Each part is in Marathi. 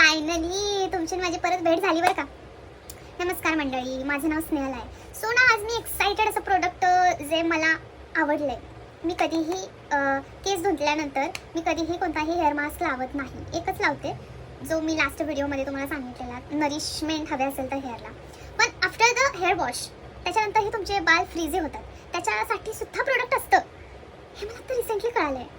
फायनली तुमची माझी परत भेट झाली बरं का. नमस्कार मंडळी, माझं नाव स्नेहल आहे. सो ना आज मी एक्साइटेड असं प्रोडक्ट जे मला आवडलंय. मी कधीही केस धुतल्यानंतर मी कधीही कोणताही हेअर मास्क लावत नाही, एकच लावते जो मी लास्ट व्हिडिओमध्ये तुम्हाला सांगितलेला, नरिशमेंट हवे असेल तर हेअरला. पण आफ्टर द हेअर वॉश त्याच्यानंतरही तुमचे बाल फ्रीझी होतात, त्याच्यासाठी सुद्धा प्रोडक्ट असतं हे मला आता रिसेंटली कळालं आहे.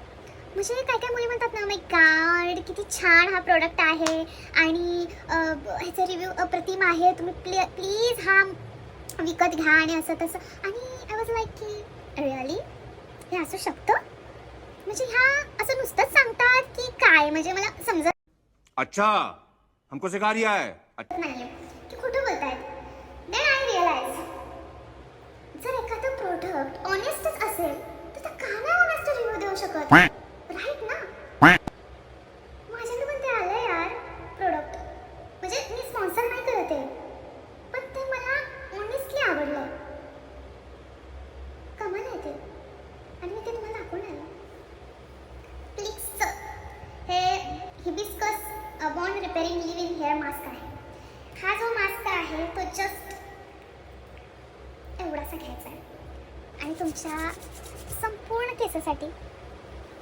म्हणजे काय काय मुली म्हणतात ना, माय गॉड किती छान हा प्रोडक्ट आहे आणि ह्याचा रिव्ह्यू अप्रतिम आहे, तुम्ही प्लीज हा विकत घ्या आणि असं तसं. आणि आय वॉज लाईक की रिअली हे असू शकतं, म्हणजे ह्या असं नुसतंच सांगतात की काय, म्हणजे मला समजत अच्छा हमको सिखा रिया है. नाहीये की खोटं बोलतायत. देन आय रिअलाइज जर एखादं प्रोडक्ट ऑनेस्टच असेल तर का नाही ऑनेस्ट रिव्ह्यू देऊ शकत, राईट ना. माझ्याकडे पण ते आलं यार प्रोडक्ट, म्हणजे मी स्पॉन्सर नाही करत आहे, पण ते मला ऑनेस्टली आवडलं, कमाल आहे ते, आणि मी ते तुम्हाला दाखवून आलं. प्लीजचं हे hibiscus bond repairing live in hair mask आहे. हा जो मास्क आहे तो जस्ट एवढासा घ्यायचा आहे आणि तुमच्या संपूर्ण केसासाठी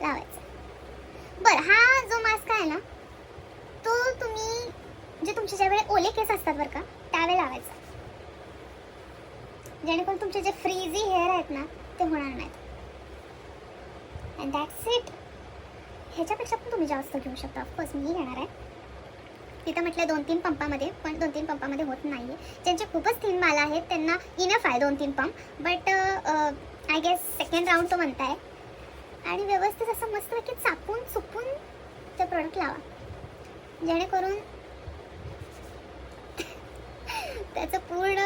लावायचा. बरं, हा जो मास्क आहे ना तो तुम्ही जे तुमचे ज्यावेळी ओले केस असतात बरं का त्यावेळी लावायचा, जेणेकरून तुमचे जे फ्रीझी हेअर आहेत ना ते होणार नाहीत. And that's it. ह्याच्यापेक्षा पण तुम्ही जास्त घेऊ शकता. ऑफकोर्स मी घेणार आहे, तिथं म्हटलं 2-3 पंपामध्ये, पण 2-3 पंपामध्ये होत नाही आहे. ज्यांचे खूपच थिन बाल आहेत त्यांना इनफ आहे 2-3 pump, but I guess second round तो म्हणताय. आणि व्यवस्थित असं मस्तपैकी चापून चुपून ते प्रोडक्ट लावा, जेणेकरून त्याचं पूर्ण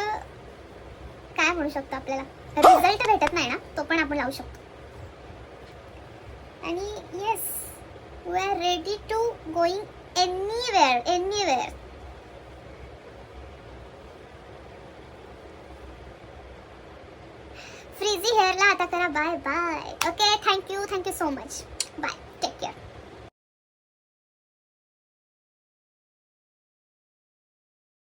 काय म्हणू शकतो आपल्याला रिझल्ट भेटत नाही ना तो पण आपण लावू शकतो. आणि yes, we are ready to going anywhere. Frizzy हेअरला आता करा bye bye. Okay, thank you so much. Bye.